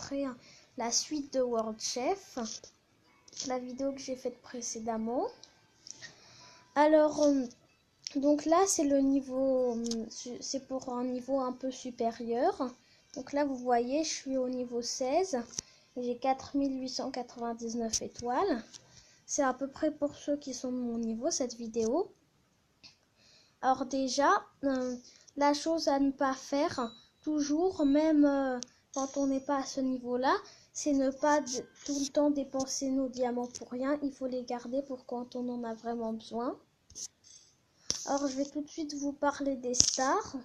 montrer la suite de World Chef, la vidéo que j'ai faite précédemment. Alors, donc là, c'est le niveau, c'est pour un niveau un peu supérieur. Donc là, vous voyez, je suis au niveau 16. J'ai 4899 étoiles. C'est à peu près pour ceux qui sont de mon niveau, cette vidéo. Alors déjà, la chose à ne pas faire, toujours, même quand on n'est pas à ce niveau-là, c'est ne pas tout le temps dépenser nos diamants pour rien. Il faut les garder pour quand on en a vraiment besoin. Alors, je vais tout de suite vous parler des stars.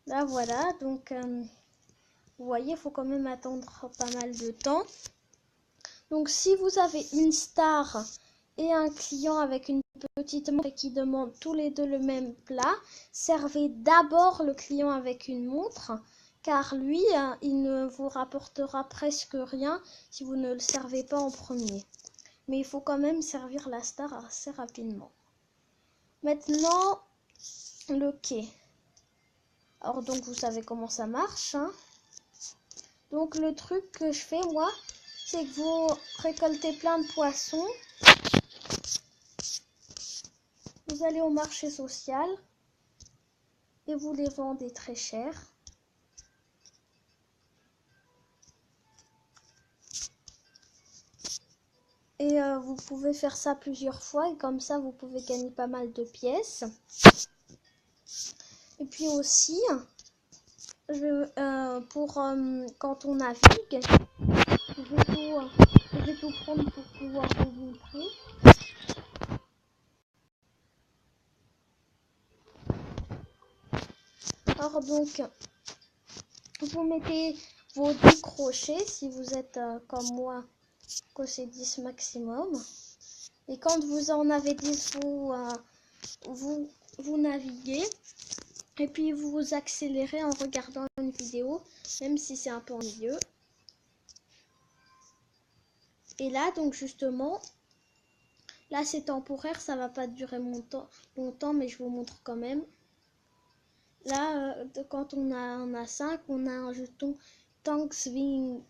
Là, voilà. Donc, vous voyez, il faut quand même attendre pas mal de temps. Donc, si vous avez une star et un client avec une petite montre qui demande tous les deux le même plat, servez d'abord le client avec une montre, car lui, il ne vous rapportera presque rien si vous ne le servez pas en premier. Mais il faut quand même servir la star assez rapidement. Maintenant, le quai. Alors donc vous savez comment ça marche, hein. Donc le truc que je fais moi, c'est que vous récoltez plein de poissons. Vous allez au marché social et vous les vendez très cher. Et vous pouvez faire ça plusieurs fois et comme ça vous pouvez gagner pas mal de pièces. Et puis aussi, pour quand on navigue, je vais tout prendre pour pouvoir vous montrer. Alors donc, vous mettez vos 10 crochets si vous êtes comme moi, que c'est 10 maximum. Et quand vous en avez 10, vous naviguez. Et puis vous accélérez en regardant une vidéo, même si c'est un peu ennuyeux. Et là, donc justement, là c'est temporaire, ça va pas durer longtemps, mais je vous montre quand même. Là, quand on a 5, on a un jeton Thanksgiving.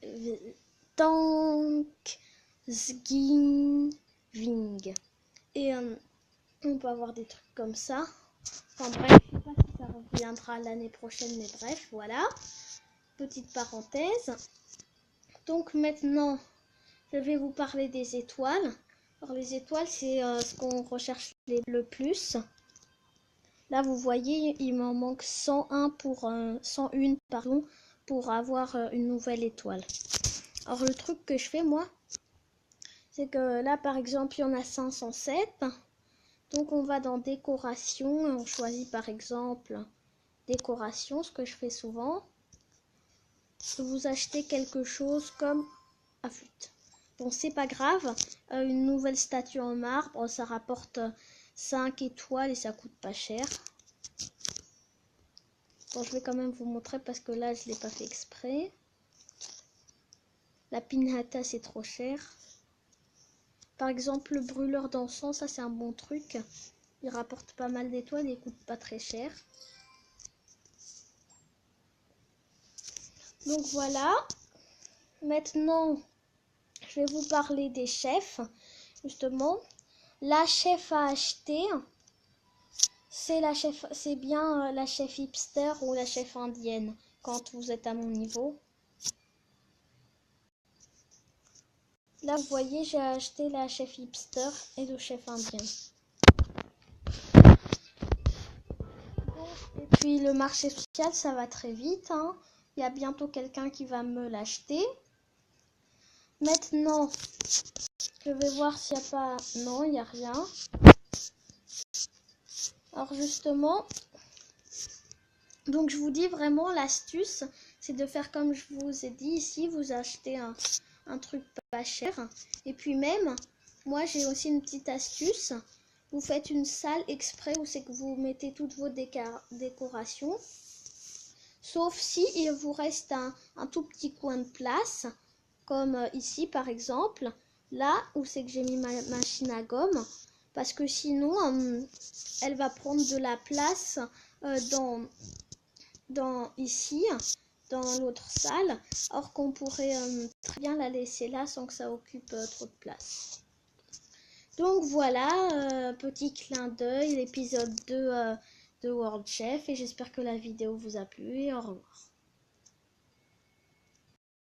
Et on peut avoir des trucs comme ça. Enfin bref, je sais pas si ça reviendra l'année prochaine, mais bref, voilà. Petite parenthèse. Donc maintenant, je vais vous parler des étoiles. Alors les étoiles, c'est ce qu'on recherche le plus. Là, vous voyez, il m'en manque 101 101 pardon, pour avoir une nouvelle étoile. Alors le truc que je fais moi, c'est que là par exemple il y en a 507. Donc on va dans décoration, on choisit par exemple décoration, ce que je fais souvent. Vous achetez quelque chose comme ah flûte. Bon c'est pas grave, une nouvelle statue en marbre, ça rapporte 5 étoiles et ça coûte pas cher. Bon je vais quand même vous montrer parce que là je l'ai pas fait exprès. La pinata c'est trop cher. Par exemple, le brûleur d'encens, ça c'est un bon truc. Il rapporte pas mal d'étoiles et il coûte pas très cher. Donc voilà. Maintenant, je vais vous parler des chefs. Justement, la chef à acheter, c'est bien la chef hipster ou la chef indienne quand vous êtes à mon niveau. Là, vous voyez, j'ai acheté la chef hipster et le chef indien. Et puis le marché social, ça va très vite, hein. Il y a bientôt quelqu'un qui va me l'acheter. Maintenant, je vais voir s'il n'y a pas... Non, il n'y a rien. Alors justement, donc je vous dis vraiment l'astuce, c'est de faire comme je vous ai dit ici. Vous achetez un truc pas cher. Et puis même, moi j'ai aussi une petite astuce. Vous faites une salle exprès où c'est que vous mettez toutes vos décorations. Sauf si il vous reste un tout petit coin de place. Comme ici par exemple. Là où c'est que j'ai mis ma machine à gomme. Parce que sinon, elle va prendre de la place ici, dans l'autre salle, alors qu'on pourrait très bien la laisser là sans que ça occupe trop de place. Donc voilà, petit clin d'œil, l'épisode 2 de World Chef, et j'espère que la vidéo vous a plu et au revoir.